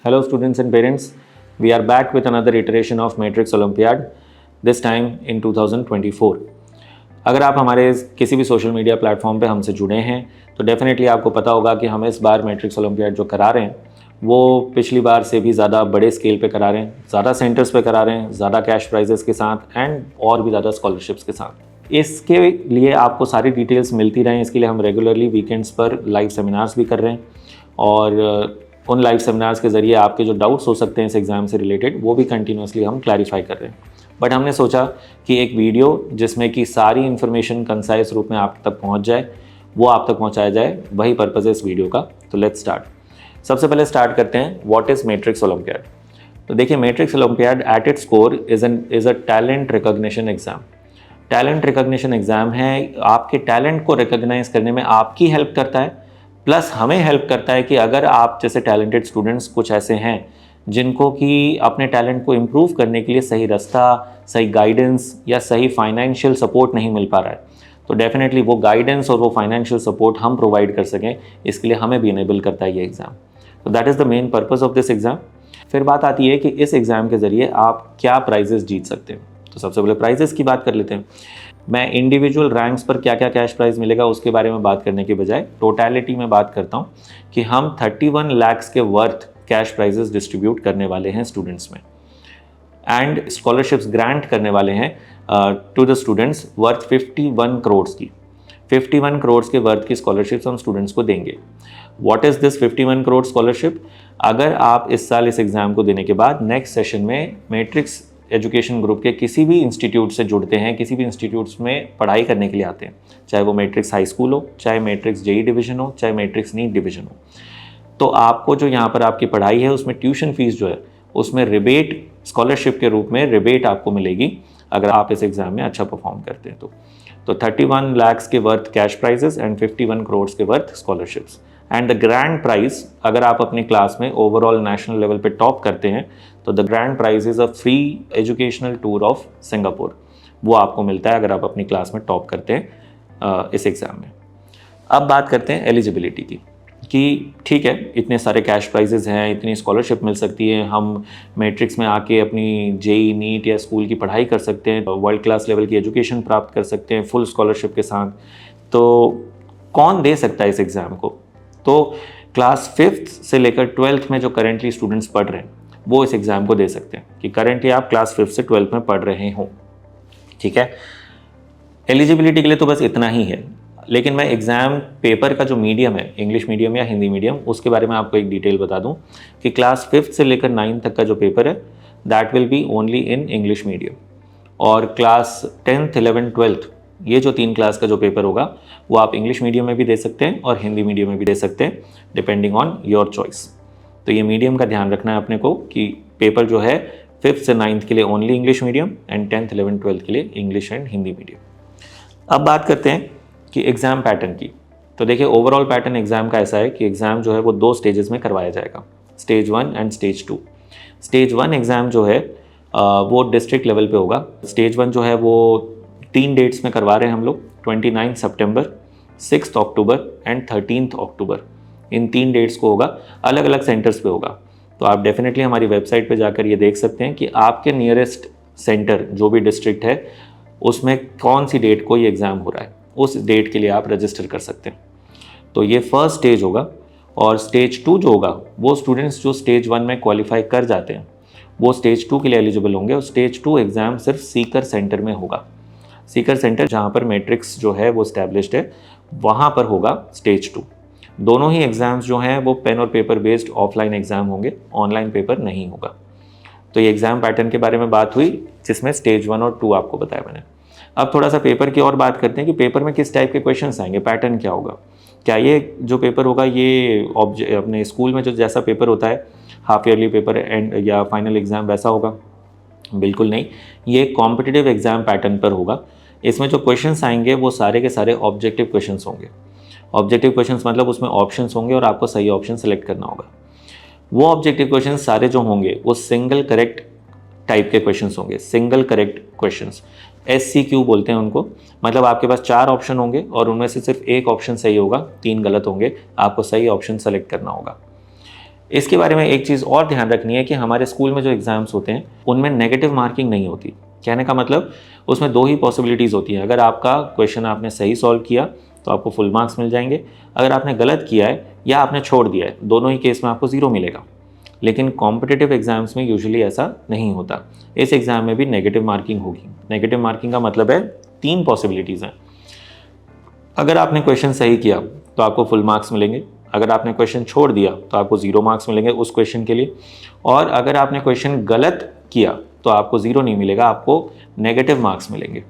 Hello students and parents, we are back with another iteration of Matrix Olympiad, this time in 2024. अगर आप हमारे किसी भी social media platform पे हमसे जुड़े हैं तो डेफिनेटली आपको पता होगा कि हम इस बार मैट्रिक्स ओलंपियाड जो करा रहे हैं वो पिछली बार से भी ज़्यादा बड़े स्केल पे करा रहे हैं, ज़्यादा सेंटर्स पे करा रहे हैं, ज़्यादा कैश प्राइजेस के साथ एंड और भी ज़्यादा स्कॉलरशिप्स के साथ। इसके लिए आपको सारी डिटेल्स मिलती रहें, इसके लिए हम रेगुलरली वीकेंड्स पर लाइव सेमिनार्स भी कर रहे हैं और उन लाइव सेमिनार्स के ज़रिए आपके जो डाउट्स हो सकते हैं इस एग्ज़ाम से रिलेटेड वो भी कंटिन्यूसली हम क्लैरिफाई कर रहे हैं। बट हमने सोचा कि एक वीडियो जिसमें कि सारी इन्फॉर्मेशन कंसाइज रूप में आप तक पहुंच जाए वो आप तक पहुंचाया जाए, वही पर्पज़ है इस वीडियो का। तो लेट्स स्टार्ट। सबसे पहले स्टार्ट करते हैं व्हाट इज़ मैट्रिक्स ओलंपियाड। तो देखिए, matrix olympiad at its core is a talent recognition exam. Talent recognition exam है, आपके टैलेंट को रिकॉग्नाइज करने में आपकी हेल्प करता है, प्लस हमें हेल्प करता है कि अगर आप जैसे टैलेंटेड स्टूडेंट्स कुछ ऐसे हैं जिनको कि अपने टैलेंट को इम्प्रूव करने के लिए सही रास्ता, सही गाइडेंस या सही फाइनेंशियल सपोर्ट नहीं मिल पा रहा है, तो डेफिनेटली वो गाइडेंस और वो फाइनेंशियल सपोर्ट हम प्रोवाइड कर सकें, इसके लिए हमें भी इनेबल करता है ये एग्ज़ाम। तो that is the main purpose of this exam. फिर बात आती है कि इस एग्ज़ाम के ज़रिए आप क्या प्राइजेस जीत सकते हैं। तो सबसे पहले प्राइजेस की बात कर लेते हैं। मैं इंडिविजुअल रैंक्स पर क्या क्या कैश प्राइज़ मिलेगा उसके बारे में बात करने के बजाय टोटलिटी में बात करता हूँ कि हम 31 लाख के वर्थ कैश प्राइजेस डिस्ट्रीब्यूट करने वाले हैं स्टूडेंट्स में एंड स्कॉलरशिप्स ग्रांट करने वाले हैं to the students worth 51 crore की। 51 करोड़ के वर्थ की स्कॉलरशिप्स हम स्टूडेंट्स को देंगे। What is this 51 crore scholarship? अगर आप इस साल इस एग्ज़ाम को देने के बाद नेक्स्ट सेशन में मैट्रिक्स एजुकेशन ग्रुप के किसी भी इंस्टीट्यूट से जुड़ते हैं, किसी भी इंस्टीट्यूट्स में पढ़ाई करने के लिए आते हैं, चाहे वो मैट्रिक्स हाई स्कूल हो, चाहे मैट्रिक्स जेई डिवीज़न हो, चाहे मैट्रिक्स नीट डिवीज़न हो, तो आपको जो यहाँ पर आपकी पढ़ाई है उसमें ट्यूशन फीस जो है उसमें रिबेट, स्कॉलरशिप के रूप में रिबेट आपको मिलेगी अगर आप इस एग्ज़ाम में अच्छा परफॉर्म करते हैं तो 31 लाख के worth cash prizes and 51 crore के worth scholarships and the grand prize. अगर आप अपनी क्लास में ओवरऑल नेशनल लेवल पे टॉप करते हैं तो the grand prize is a free educational tour of Singapore, वो आपको मिलता है अगर आप अपनी क्लास में टॉप करते हैं इस एग्ज़ाम में। अब बात करते हैं एलिजिबिलिटी की कि ठीक है, इतने सारे कैश प्राइजेस हैं, इतनी स्कॉलरशिप मिल सकती है, हम मैट्रिक्स में आके अपनी जेई नीट या स्कूल की पढ़ाई कर सकते हैं, वर्ल्ड क्लास लेवल की एजुकेशन प्राप्त कर सकते हैं फुल स्कॉलरशिप के साथ। तो कौन दे सकता है इस एग्ज़ाम को? तो क्लास 5th से लेकर 12th में जो करेंटली स्टूडेंट्स पढ़ रहे हैं वो इस एग्ज़ाम को दे सकते हैं कि करेंटली आप क्लास 5th से 12th में पढ़ रहे हो। ठीक है, एलिजिबिलिटी के लिए तो बस इतना ही है, लेकिन मैं एग्ज़ाम पेपर का जो मीडियम है, इंग्लिश मीडियम या हिंदी मीडियम, उसके बारे में आपको एक डिटेल बता दूं कि क्लास 5th से लेकर 9th तक का जो पेपर है that will be only in English medium, और क्लास 10th 11th 12th ये जो 3 क्लास का जो पेपर होगा वो आप इंग्लिश मीडियम में भी दे सकते हैं और हिंदी मीडियम में भी दे सकते हैं, डिपेंडिंग ऑन योर चॉइस। तो ये मीडियम का ध्यान रखना है अपने को कि पेपर जो है 5th से 9th के लिए only English medium and 10th 11th 12th के लिए इंग्लिश एंड हिंदी मीडियम। अब बात करते हैं कि एग्ज़ाम पैटर्न की। तो देखिए, ओवरऑल पैटर्न एग्ज़ाम का ऐसा है कि एग्ज़ाम जो है वो 2 स्टेजेस में करवाया जाएगा, stage 1 and stage 2। Stage 1 exam जो है वो डिस्ट्रिक्ट लेवल पे होगा। स्टेज 1 जो है वो 3 डेट्स में करवा रहे हैं हम लोग, 29 सितंबर, 6 October and 13 October. In 3 dates को होगा, अलग अलग सेंटर्स पे होगा। तो आप डेफिनेटली हमारी वेबसाइट पे जाकर ये देख सकते हैं कि आपके नियरेस्ट सेंटर जो भी डिस्ट्रिक्ट है उसमें कौन सी डेट को ये एग्ज़ाम हो रहा है, उस डेट के लिए आप रजिस्टर कर सकते हैं। तो ये फर्स्ट स्टेज होगा। और स्टेज 2 जो होगा वो स्टूडेंट्स जो स्टेज 1 में क्वालिफाई कर जाते हैं वो स्टेज 2 के लिए एलिजिबल होंगे, और स्टेज 2 एग्ज़ाम सिर्फ सीकर सेंटर में होगा। सीकर सेंटर जहाँ पर मैट्रिक्स जो है वो स्टैब्लिश्ड है वहाँ पर होगा स्टेज 2। दोनों ही एग्ज़ाम्स जो हैं वो पेन और पेपर बेस्ड ऑफलाइन एग्ज़ाम होंगे, ऑनलाइन पेपर नहीं होगा। तो ये एग्ज़ाम पैटर्न के बारे में बात हुई जिसमें स्टेज 1 और 2 आपको बताया मैंने। अब थोड़ा सा पेपर की और बात करते हैं कि पेपर में किस टाइप के क्वेश्चंस आएंगे, पैटर्न क्या होगा। क्या ये जो पेपर होगा ये अपने स्कूल में जो जैसा पेपर होता है हाफ ईयरली पेपर एंड या फाइनल एग्ज़ाम वैसा होगा? बिल्कुल नहीं, ये कॉम्पिटिटिव एग्ज़ाम पैटर्न पर होगा। इसमें जो क्वेश्चंस आएंगे वो सारे के सारे ऑब्जेक्टिव क्वेश्चंस होंगे। ऑब्जेक्टिव क्वेश्चंस मतलब उसमें ऑप्शंस होंगे और आपको सही ऑप्शन सेलेक्ट करना होगा। वो ऑब्जेक्टिव क्वेश्चंस सारे जो होंगे वो सिंगल करेक्ट टाइप के क्वेश्चंस होंगे, सिंगल करेक्ट क्वेश्चंस, SCQ बोलते हैं उनको। मतलब आपके पास 4 ऑप्शन होंगे और उनमें से सिर्फ एक ऑप्शन सही होगा, 3 गलत होंगे, आपको सही ऑप्शन सेलेक्ट करना होगा। इसके बारे में एक चीज़ और ध्यान रखनी है कि हमारे स्कूल में जो एग्ज़ाम्स होते हैं उनमें नेगेटिव मार्किंग नहीं होती। कहने का मतलब उसमें 2 ही पॉसिबिलिटीज़ होती हैं। अगर आपका क्वेश्चन आपने सही सॉल्व किया तो आपको फुल मार्क्स मिल जाएंगे, अगर आपने गलत किया है या आपने छोड़ दिया है, दोनों ही केस में आपको 0 मिलेगा। लेकिन कॉम्पिटिटिव एग्जाम्स में यूजुअली ऐसा नहीं होता। इस एग्ज़ाम में भी नेगेटिव मार्किंग होगी। नेगेटिव मार्किंग का मतलब है 3 पॉसिबिलिटीज़ हैं। अगर आपने क्वेश्चन सही किया तो आपको फुल मार्क्स मिलेंगे, अगर आपने क्वेश्चन छोड़ दिया तो आपको 0 मार्क्स मिलेंगे उस क्वेश्चन के लिए, और अगर आपने क्वेश्चन गलत किया तो आपको 0 नहीं मिलेगा, आपको नेगेटिव मार्क्स मिलेंगे।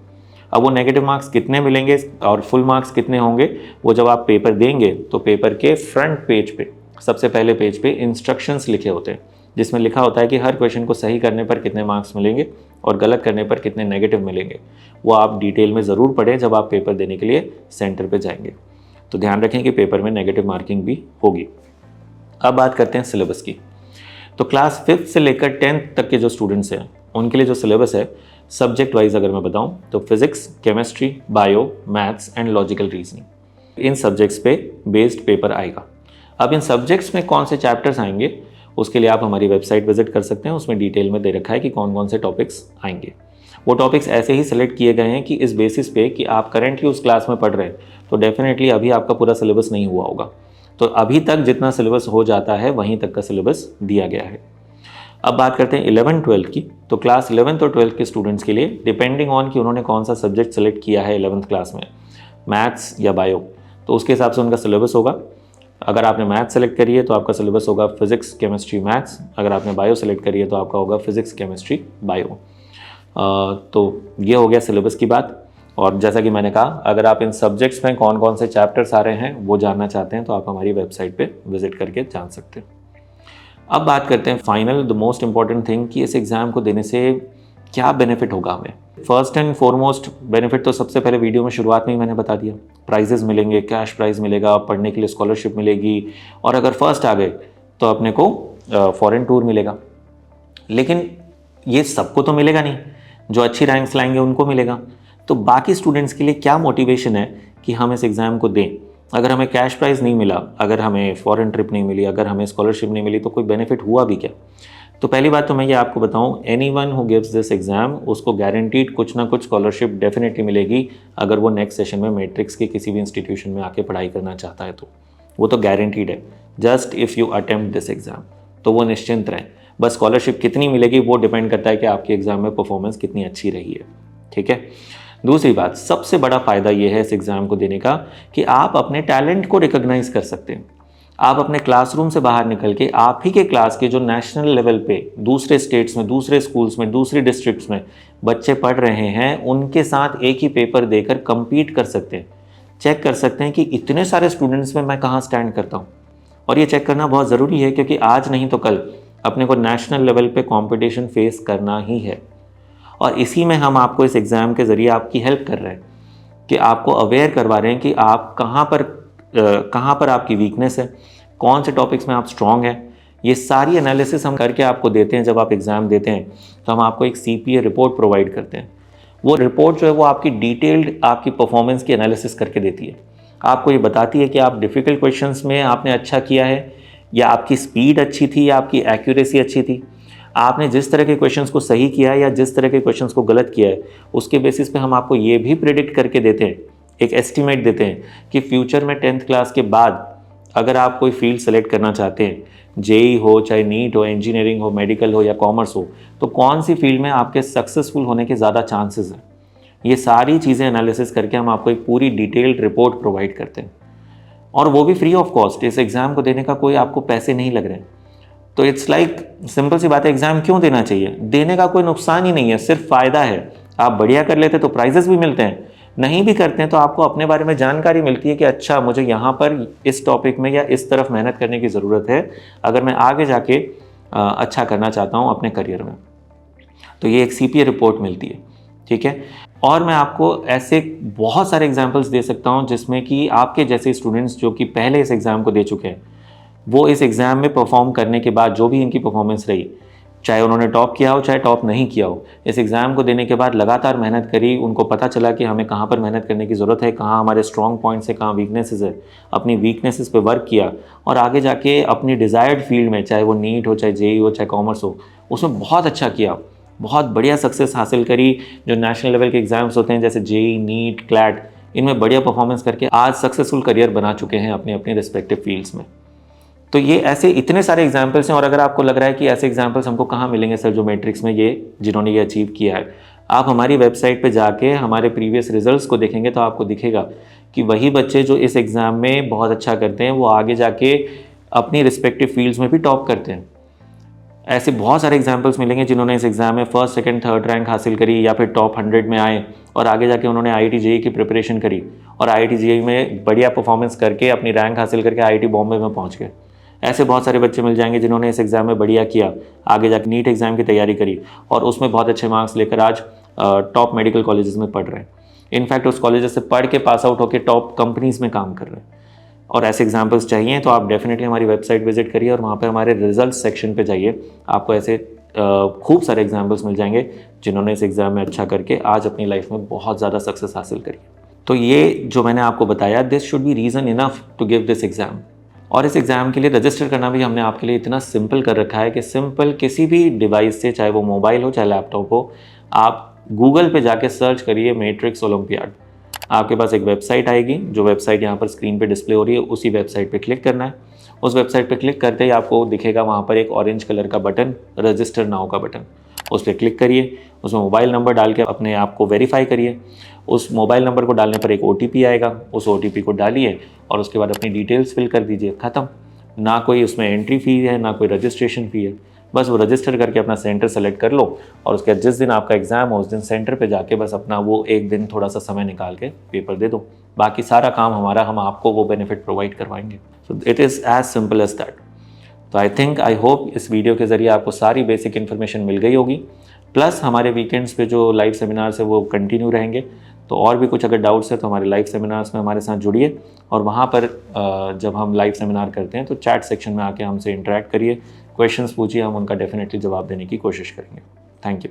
अब वो नेगेटिव मार्क्स कितने मिलेंगे और फुल मार्क्स कितने होंगे, वो जब आप पेपर देंगे तो पेपर के फ्रंट पेज पे, सबसे पहले पेज पे इंस्ट्रक्शंस लिखे होते हैं, जिसमें लिखा होता है कि हर क्वेश्चन को सही करने पर कितने मार्क्स मिलेंगे और गलत करने पर कितने नेगेटिव मिलेंगे। वो आप डिटेल में ज़रूर पढ़ें जब आप पेपर देने के लिए सेंटर पे जाएंगे। तो ध्यान रखें कि पेपर में नेगेटिव मार्किंग भी होगी। अब बात करते हैं सिलेबस की। तो क्लास 5th से लेकर 10th तक के जो स्टूडेंट्स हैं उनके लिए जो सिलेबस है सब्जेक्ट वाइज अगर मैं बताऊं तो physics, chemistry, bio, maths and logical reasoning, in subjects पे बेस्ड पेपर आएगा। अब इन सब्जेक्ट्स में कौन से चैप्टर्स आएंगे उसके लिए आप हमारी वेबसाइट विजिट कर सकते हैं। उसमें डिटेल में दे रखा है कि कौन कौन से टॉपिक्स आएंगे। वो टॉपिक्स ऐसे ही सिलेक्ट किए गए हैं कि इस बेसिस पे कि आप करेंटली उस क्लास में पढ़ रहे हैं तो डेफिनेटली अभी आपका पूरा सिलेबस नहीं हुआ होगा। तो अभी तक जितना सिलेबस हो जाता है वहीं तक का सिलेबस दिया गया है। अब बात करते हैं 11th-12th की। तो क्लास 11th और 12th के स्टूडेंट्स के लिए डिपेंडिंग ऑन कि उन्होंने कौन सा सब्जेक्ट सेलेक्ट किया है 11th क्लास में, मैथ्स या बायो, तो उसके हिसाब से उनका सिलेबस होगा। अगर आपने मैथ्स सेलेक्ट करी है तो आपका सिलेबस होगा फिजिक्स, केमिस्ट्री, मैथ्स। अगर आपने बायो सेलेक्ट करी है तो आपका होगा फिजिक्स, केमिस्ट्री, बायो। तो ये हो गया सिलेबस की बात। और जैसा कि मैंने कहा, अगर आप इन सब्जेक्ट्स में कौन कौन से चैप्टर्स आ रहे हैं वो जानना चाहते हैं तो आप हमारी वेबसाइट पे विजिट करके जान सकते हैं। अब बात करते हैं final, the most important thing, कि इस एग्ज़ाम को देने से क्या बेनिफिट होगा हमें। फर्स्ट एंड फॉरमोस्ट बेनिफिट तो सबसे पहले वीडियो में शुरुआत में ही मैंने बता दिया। प्राइजेस मिलेंगे, कैश प्राइज़ मिलेगा, पढ़ने के लिए स्कॉलरशिप मिलेगी, और अगर फर्स्ट आ गए तो अपने को फॉरेन टूर मिलेगा। लेकिन ये सबको तो मिलेगा नहीं, जो अच्छी रैंक्स लाएंगे उनको मिलेगा। तो बाकी स्टूडेंट्स के लिए क्या मोटिवेशन है कि हम इस एग्ज़ाम को दें। अगर हमें कैश प्राइज़ नहीं मिला, अगर हमें फॉरेन ट्रिप नहीं मिली, अगर हमें स्कॉलरशिप नहीं मिली, तो कोई बेनिफिट हुआ भी क्या। तो पहली बात तो मैं ये आपको बताऊं, anyone who gives this exam उसको गारंटीड कुछ ना कुछ स्कॉलरशिप डेफिनेटली मिलेगी। अगर वो नेक्स्ट सेशन में मैट्रिक्स के किसी भी इंस्टीट्यूशन में आके पढ़ाई करना चाहता है तो वो तो गारंटीड है। Just if you attempt this exam, तो वो निश्चिंत रहें। बस स्कॉलरशिप कितनी मिलेगी वो डिपेंड करता है कि आपके एग्ज़ाम में परफॉर्मेंस कितनी अच्छी रही है। ठीक है। दूसरी बात, सबसे बड़ा फ़ायदा ये है इस एग्ज़ाम को देने का कि आप अपने टैलेंट को रिकॉग्नाइज कर सकते हैं। आप अपने क्लासरूम से बाहर निकल के आप ही के क्लास के जो नेशनल लेवल पे दूसरे स्टेट्स में, दूसरे स्कूल्स में, दूसरी डिस्ट्रिक्ट्स में बच्चे पढ़ रहे हैं, उनके साथ एक ही पेपर देकर compete कर सकते हैं। चेक कर सकते हैं कि इतने सारे स्टूडेंट्स में मैं कहाँ स्टैंड करता हूँ। और ये चेक करना बहुत ज़रूरी है क्योंकि आज नहीं तो कल अपने को नेशनल लेवल पे कंपटीशन फेस करना ही है। और इसी में हम आपको इस एग्ज़ाम के ज़रिए आपकी हेल्प कर रहे हैं कि आपको अवेयर करवा रहे हैं कि आप कहाँ पर आपकी वीकनेस है, कौन से टॉपिक्स में आप स्ट्रॉन्ग हैं। ये सारी एनालिसिस हम करके आपको देते हैं। जब आप एग्ज़ाम देते हैं तो हम आपको एक CPA रिपोर्ट प्रोवाइड करते हैं। वो रिपोर्ट जो है वो आपकी डिटेल्ड आपकी परफॉर्मेंस की एनालिसिस करके देती है। आपको ये बताती है कि आप डिफ़िकल्ट क्वेश्चंस में आपने अच्छा किया है, या आपकी स्पीड अच्छी थी, या आपकी एक्यूरेसी अच्छी थी। आपने जिस तरह के क्वेश्चंस को सही किया है या जिस तरह के क्वेश्चंस को गलत किया है, उसके बेसिस पे हम आपको ये भी प्रेडिक्ट करके देते हैं, एक एस्टिमेट देते हैं कि फ्यूचर में 10th क्लास के बाद अगर आप कोई फील्ड सेलेक्ट करना चाहते हैं, JEE हो, चाहे नीट हो, इंजीनियरिंग हो, मेडिकल हो या कॉमर्स हो, तो कौन सी फील्ड में आपके सक्सेसफुल होने के ज़्यादा चांसेस हैं। ये सारी चीज़ें एनालिसिस करके हम आपको एक पूरी डिटेल्ड रिपोर्ट प्रोवाइड करते हैं, और वो भी फ्री ऑफ कॉस्ट। इस एग्ज़ाम को देने का कोई आपको पैसे नहीं लग रहे हैं। तो इट्स लाइक सिंपल सी बात है, एग्ज़ाम क्यों देना चाहिए। देने का कोई नुकसान ही नहीं है, सिर्फ फ़ायदा है। आप बढ़िया कर लेते तो प्राइजेस भी मिलते हैं, नहीं भी करते हैं तो आपको अपने बारे में जानकारी मिलती है कि अच्छा, मुझे यहाँ पर इस टॉपिक में या इस तरफ मेहनत करने की ज़रूरत है अगर मैं आगे जाके अच्छा करना चाहता हूँ अपने करियर में। तो ये एक CPA रिपोर्ट मिलती है। ठीक है। और मैं आपको ऐसे बहुत सारे एग्जाम्पल्स दे सकता हूँ जिसमें कि आपके जैसे स्टूडेंट्स जो कि पहले इस एग्ज़ाम को दे चुके हैं, वो इस एग्ज़ाम में परफॉर्म करने के बाद जो भी इनकी परफॉर्मेंस रही, चाहे उन्होंने टॉप किया हो चाहे टॉप नहीं किया हो। इस एग्ज़ाम को देने के बाद लगातार मेहनत करी, उनको पता चला कि हमें कहाँ पर मेहनत करने की ज़रूरत है, कहाँ हमारे स्ट्रॉन्ग पॉइंट्स है, कहाँ वीकनेसेस है, अपनी वीकनेसेस पे वर्क किया और आगे जाके अपनी डिज़ायर्ड फील्ड में, चाहे वो नीट हो, चाहे जेई हो, चाहे कॉमर्स हो, उसमें बहुत अच्छा किया, बहुत बढ़िया सक्सेस हासिल करी। जो नेशनल लेवल के एग्ज़ाम्स होते हैं जैसे जेई, नीट, क्लैट, इनमें बढ़िया परफॉर्मेंस करके आज सक्सेसफुल करियर बना चुके हैं अपने अपने रिस्पेक्टिव फील्ड्स में। तो ये ऐसे इतने सारे एग्जाम्पल्स हैं और अगर आपको लग रहा है कि ऐसे एग्जाम्पल्स हमको कहाँ मिलेंगे सर जो मैट्रिक्स में ये जिन्होंने ये अचीव किया है, आप हमारी वेबसाइट पे जाके हमारे प्रीवियस रिजल्ट्स को देखेंगे तो आपको दिखेगा कि वही बच्चे जो इस एग्ज़ाम में बहुत अच्छा करते हैं वो आगे जाके अपनी रिस्पेक्टिव फील्ड्स में भी टॉप करते हैं। ऐसे बहुत सारे एग्जाम्पल्स मिलेंगे जिन्होंने इस एग्ज़ाम में फर्स्ट, सेकंड, थर्ड रैंक हासिल करी या फिर टॉप 100 में आए और आगे जाके उन्होंने IIT JEE की प्रिपरेशन करी और IIT JEE में बढ़िया परफॉर्मेंस करके अपनी रैंक हासिल करके IIT बॉम्बे में पहुंच गए। ऐसे बहुत सारे बच्चे मिल जाएंगे जिन्होंने इस एग्ज़ाम में बढ़िया किया, आगे जाके नीट एग्ज़ाम की तैयारी करी और उसमें बहुत अच्छे मार्क्स लेकर आज टॉप मेडिकल कॉलेजेस में पढ़ रहे हैं। इनफैक्ट उस कॉलेजेस से पढ़ के पास आउट होकर टॉप कंपनीज़ में काम कर रहे हैं। और ऐसे एग्जाम्पल्स चाहिए तो आप डेफिनेटली हमारी वेबसाइट विजिट करिए और वहाँ पे हमारे रिजल्ट सेक्शन पे जाइए, आपको ऐसे खूब सारे एग्जाम्पल्स मिल जाएंगे जिन्होंने इस एग्ज़ाम में अच्छा करके आज अपनी लाइफ में बहुत ज़्यादा सक्सेस हासिल करी। तो ये जो मैंने आपको बताया, this should be reason enough to give this exam. और इस एग्ज़ाम के लिए रजिस्टर करना भी हमने आपके लिए इतना सिंपल कर रखा है कि सिंपल किसी भी डिवाइस से, चाहे वो मोबाइल हो चाहे लैपटॉप हो, आप गूगल पे जाके सर्च करिए मैट्रिक्स ओलंपियाड। आपके पास एक वेबसाइट आएगी, जो वेबसाइट यहाँ पर स्क्रीन पे डिस्प्ले हो रही है, उसी वेबसाइट पे क्लिक करना है। उस वेबसाइट पे क्लिक करते ही आपको दिखेगा वहाँ पर एक ऑरेंज कलर का बटन, रजिस्टर नाउ का बटन। उस पर क्लिक करिए, उसमें मोबाइल नंबर डाल के अपने आप को वेरीफाई करिए। उस मोबाइल नंबर को डालने पर एक OTP आएगा, उस OTP को डालिए और उसके बाद अपनी डिटेल्स फिल कर दीजिए, ख़त्म। ना कोई उसमें एंट्री फ़ी है, ना कोई रजिस्ट्रेशन फ़ी है। बस वो रजिस्टर करके अपना सेंटर सेलेक्ट कर लो और उसके बाद जिस दिन आपका एग्ज़ाम हो उस दिन सेंटर पे जाके बस अपना वो एक दिन थोड़ा सा समय निकाल के पेपर दे दो। बाकी सारा काम हमारा, हम आपको वो बेनिफिट प्रोवाइड करवाएंगे। So it is as simple as that. तो आई होप इस वीडियो के ज़रिए आपको सारी बेसिक इन्फॉर्मेशन मिल गई होगी। प्लस हमारे वीकेंड्स पे जो लाइव सेमिनार्स है वो कंटिन्यू रहेंगे। तो और भी कुछ अगर डाउट्स है तो हमारे लाइव सेमिनार्स में हमारे साथ जुड़िए और वहाँ पर जब हम लाइव सेमिनार करते हैं तो चैट सेक्शन में आके हमसे इंटरेक्ट करिए, क्वेश्चंस पूछिए, हम उनका डेफिनेटली जवाब देने की कोशिश करेंगे। Thank you.